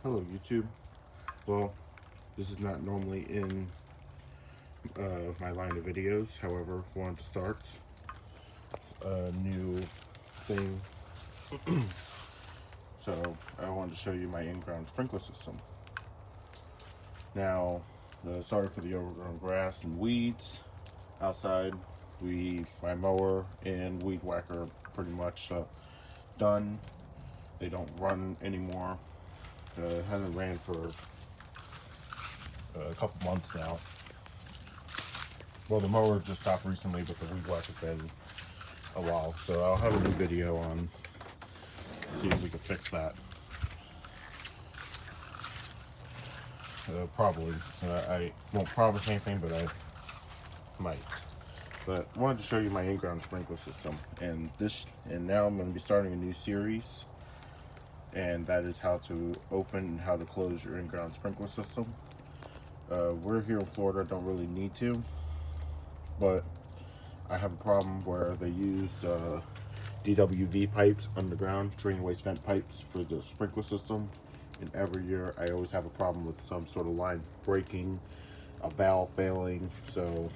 Hello YouTube. Well, this is not normally in my line of videos. However, wanted to start a new thing. So I wanted to show you my in-ground sprinkler system. Now, sorry for the overgrown grass and weeds outside. My mower and weed whacker are pretty much done. They don't run anymore. Hasn't ran for a couple months now. Well, the mower just stopped recently, but the weed whacker's been a while. So I'll have a new video on see if we can fix that. Probably. I won't promise anything, but I might. But I wanted to show you my in-ground sprinkler system, and now I'm going to be starting a new series, and that is how to open and how to close your in-ground sprinkler system. We're here in Florida, don't really need to, but I have a problem where they used DWV pipes underground, drain waste vent pipes for the sprinkler system, and every year I always have a problem with some sort of line breaking, a valve failing. So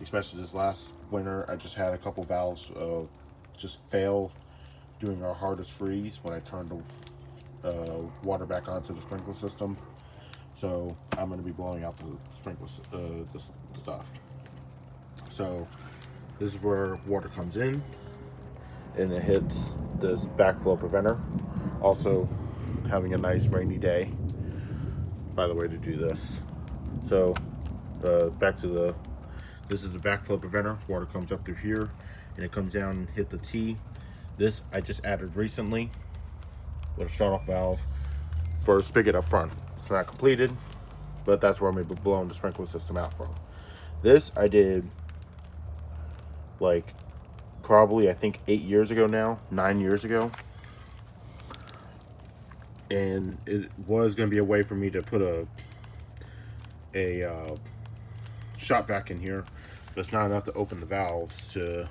especially this last winter, I just had a couple valves just fail during our hardest freeze when I turned the water back onto the sprinkler system. So I'm going to be blowing out the sprinkler this stuff. So this is where water comes in and it hits this backflow preventer. Also having a nice rainy day, by the way, to do this. So back to this is the backflow preventer. Water comes up through here and it comes down and hit the T. This I just added recently with a shut-off valve for a spigot up front. It's not completed, but that's where I'm going to be blowing the sprinkler system out from. This I did like probably, I think 8 years ago now, 9 years ago. And it was going to be a way for me to put a shop vac in here, but it's not enough to open the valves to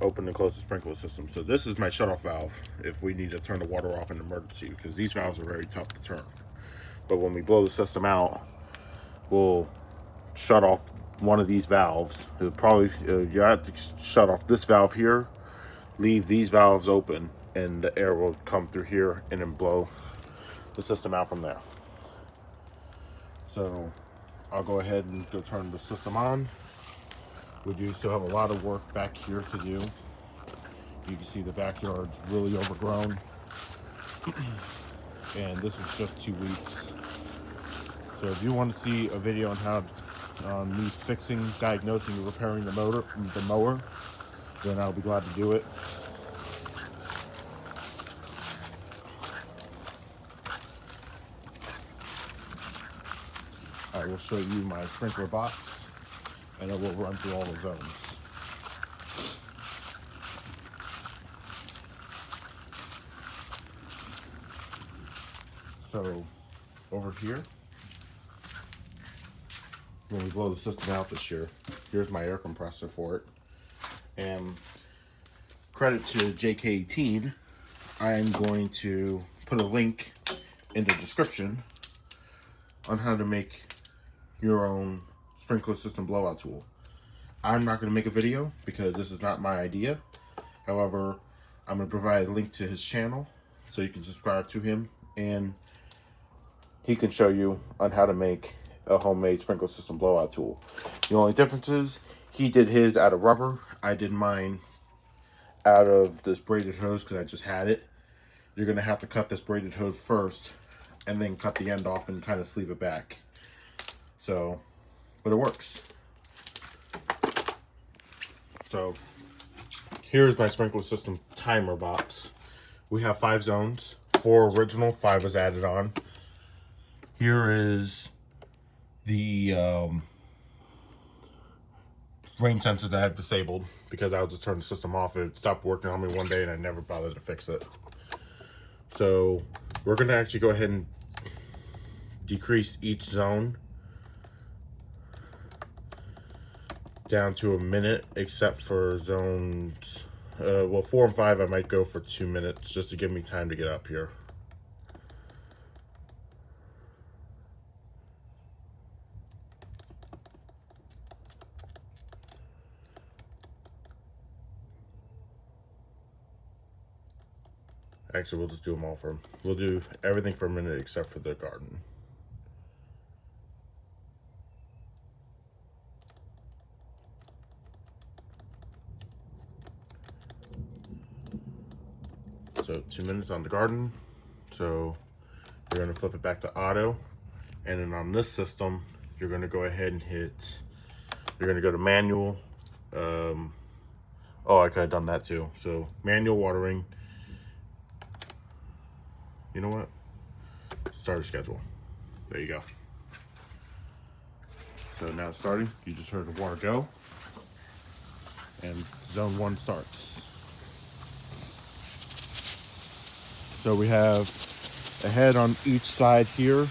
open and close the sprinkler system. So this is my shutoff valve if we need to turn the water off in an emergency, because these valves are very tough to turn. But when we blow the system out, we'll shut off one of these valves. It'll probably you have to shut off this valve here, leave these valves open, and the air will come through here and then blow the system out from there. So I'll go ahead and go turn the system on. We do still have a lot of work back here to do. You can see the backyard's really overgrown. And this is just 2 weeks. So if you want to see a video on how me fixing, diagnosing, and repairing the mower, then I'll be glad to do it. I will show you my sprinkler box, and it will run through all the zones. So over here, when we blow the system out this year, here's my air compressor for it. And credit to JK18, I'm going to put a link in the description on how to make your own sprinkler system blowout tool. I'm not going to make a video because this is not my idea. However, I'm going to provide a link to his channel so you can subscribe to him, and he can show you on how to make a homemade sprinkler system blowout tool. The only difference is he did his out of rubber. I did mine out of this braided hose because I just had it. You're going to have to cut this braided hose first and then cut the end off and kind of sleeve it back. So, but it works. So here's my sprinkler system timer box. We have 5 zones, 4 original, 5 was added on. Here is the rain sensor that I have disabled because I would just turn the system off. It stopped working on me one day and I never bothered to fix it. So we're going to actually go ahead and decrease each zone down to a minute, except for zones well, 4 and 5, I might go for 2 minutes just to give me time to get up here. Actually, we'll just do them all for them. We'll do everything for a minute except for the garden. So 2 minutes on the garden. So you're going to flip it back to auto. And then on this system, you're going to go ahead and hit, you're going to go to manual. Oh, I could have done that too. So manual watering. You know what? Starter schedule. There you go. So now it's starting. You just heard the water go. And zone 1 starts. So we have a head on each side here.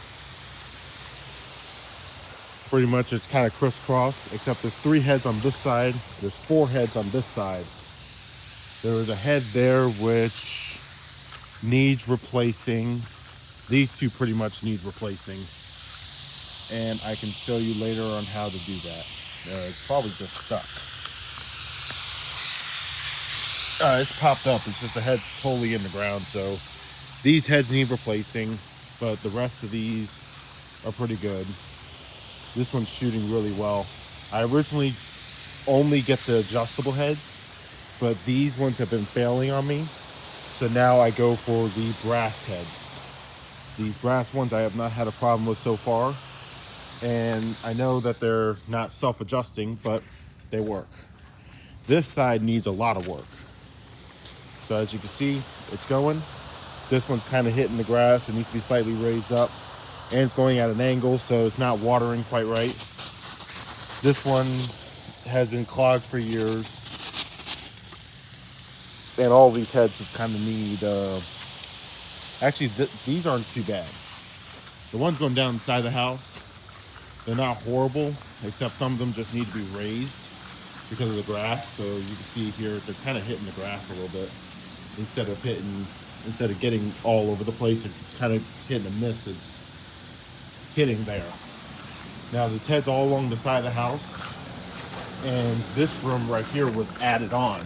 Pretty much it's kind of crisscross, except there's 3 heads on this side. There's 4 heads on this side. There is a head there which needs replacing. These 2 pretty much need replacing. And I can show you later on how to do that. It's probably just stuck. It's popped up. It's just the head's totally in the ground. So these heads need replacing, but the rest of these are pretty good. This one's shooting really well. I originally only get the adjustable heads, but these ones have been failing on me. So now I go for the brass heads. These brass ones I have not had a problem with so far. And I know that they're not self-adjusting, but they work. This side needs a lot of work. So as you can see, it's going. This one's kind of hitting the grass. It needs to be slightly raised up. And it's going at an angle, so it's not watering quite right. This one has been clogged for years. And all these heads just kind of need... Actually, these aren't too bad. The ones going down inside the house, they're not horrible, except some of them just need to be raised because of the grass. So you can see here, they're kind of hitting the grass a little bit. Instead of getting all over the place, it's kind of hitting a miss. It's hitting there. Now this head's all along the side of the house, and this room right here was added on.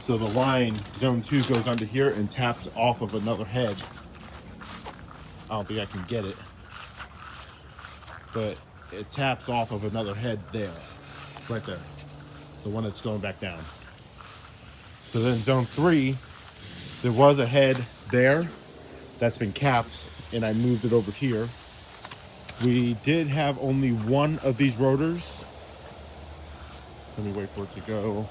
So the line, zone 2, goes under here and taps off of another head. I don't think I can get it, but it taps off of another head there, right there, the one that's going back down. So then zone 3, there was a head there that's been capped, and I moved it over here. We did have only one of these rotors. Let me wait for it to go.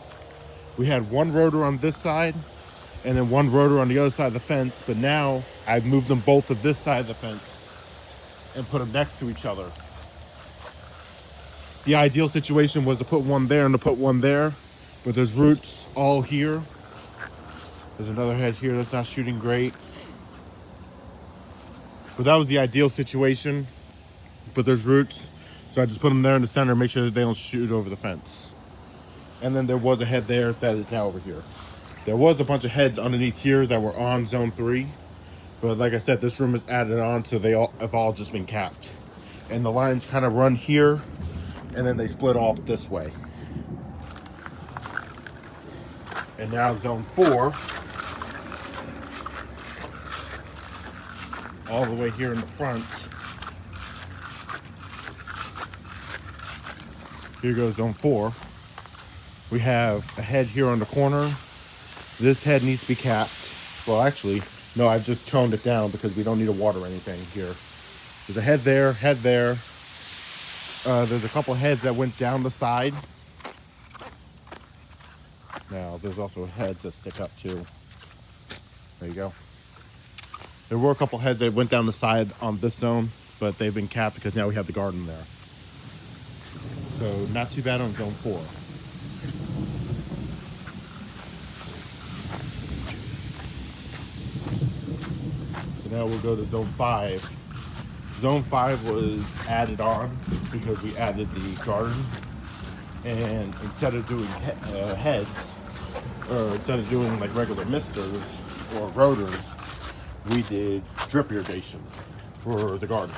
We had one rotor on this side and then one rotor on the other side of the fence, but now I've moved them both to this side of the fence and put them next to each other. The ideal situation was to put one there and to put one there, but there's roots all here. There's another head here that's not shooting great. But that was the ideal situation. But there's roots, so I just put them there in the center, make sure that they don't shoot over the fence. And then there was a head there that is now over here. There was a bunch of heads underneath here that were on zone 3, but like I said, this room is added on, so they all have all just been capped. And the lines kind of run here, and then they split off this way. And now zone 4, all the way here in the front. Here goes zone 4. We have a head here on the corner. This head needs to be capped. Well, actually, no, I've just toned it down because we don't need to water anything here. There's a head there, head there. There's a couple heads that went down the side. Now, there's also heads that stick up too. There you go. There were a couple heads that went down the side on this zone, but they've been capped because now we have the garden there. So not too bad on zone 4. So now we'll go to zone 5. Zone 5 was added on because we added the garden. And instead of doing heads, instead of doing like regular misters or rotors, we did drip irrigation for the garden.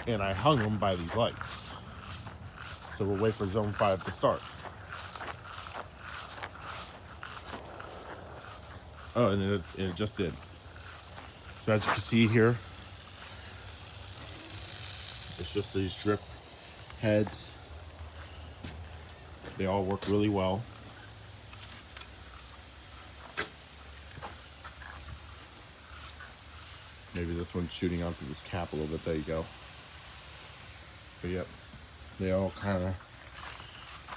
And I hung them by these lights. So we'll wait for zone 5 to start. Oh, and it just did. So as you can see here, it's just these drip heads. They all work really well. Maybe this one's shooting onto this cap a little bit. There you go. But yep, they all kind of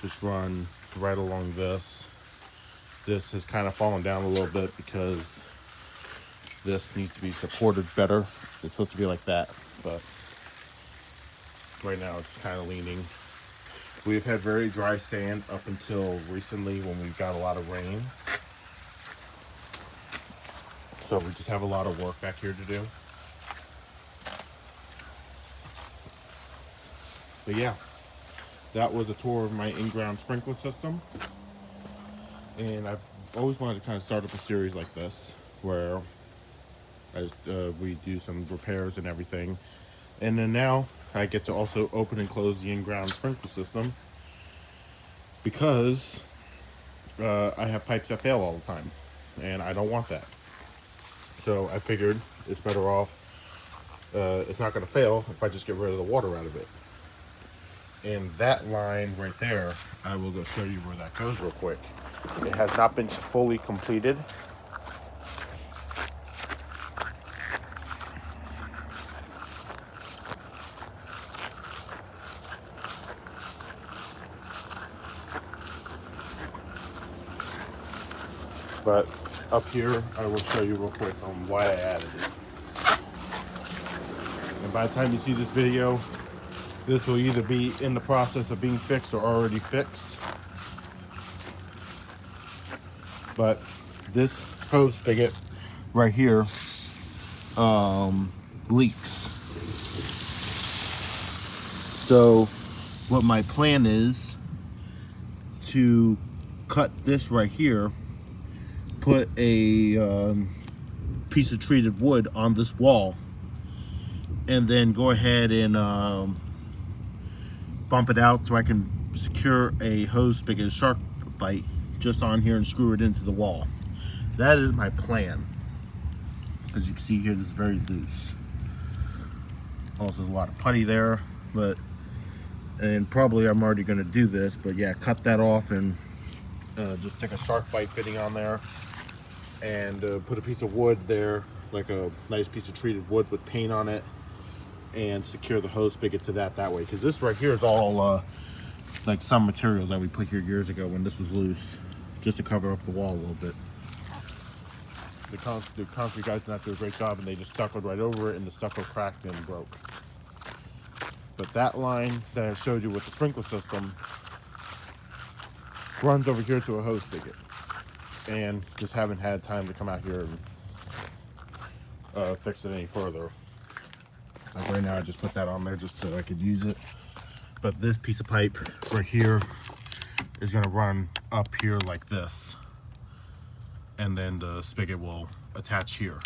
just run right along this. This has kind of fallen down a little bit because this needs to be supported better. It's supposed to be like that, but right now it's kind of leaning. We've had very dry sand up until recently when we got a lot of rain. So we just have a lot of work back here to do. But yeah, that was a tour of my in-ground sprinkler system. And I've always wanted to kind of start up a series like this where we do some repairs and everything. And then now I get to also open and close the in-ground sprinkler system because I have pipes that fail all the time and I don't want that. So I figured it's better off, it's not going to fail if I just get rid of the water out of it. And that line right there, I will go show you where that goes real quick. It has not been fully completed. But up here, I will show you real quick on why I added it. And by the time you see this video, this will either be in the process of being fixed or already fixed. But this hose spigot right here leaks. So what my plan is to cut this right here, put a piece of treated wood on this wall, and then go ahead and bump it out so I can secure a hose spigot, shark bite, just on here and screw it into the wall. That is my plan. As you can see here, this is very loose. Also, there's a lot of putty there, and probably I'm already going to do this, but yeah, cut that off and just stick a shark bite fitting on there and put a piece of wood there, like a nice piece of treated wood with paint on it, and secure the hose spigot to that way, because this right here is all like some material that we put here years ago when this was loose, just to cover up the wall a little bit. The concrete guys did not do a great job, and they just stuccoed right over it, and the stucco cracked and broke. But that line that I showed you with the sprinkler system runs over here to a hose spigot, and just haven't had time to come out here and fix it any further. Like right now, I just put that on there just so I could use it. But this piece of pipe right here is going to run up here like this, and then the spigot will attach here.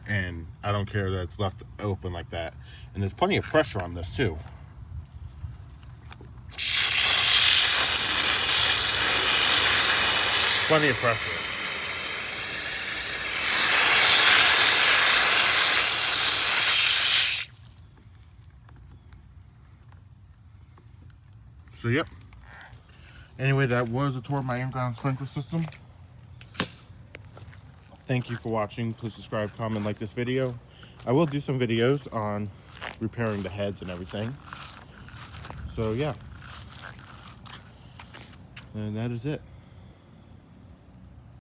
And I don't care that it's left open like that. And there's plenty of pressure on this too. Plenty of pressure. So yep. Anyway, that was a tour of my in-ground sprinkler system. Thank you for watching. Please subscribe, comment, like this video. I will do some videos on repairing the heads and everything. So yeah. And that is it.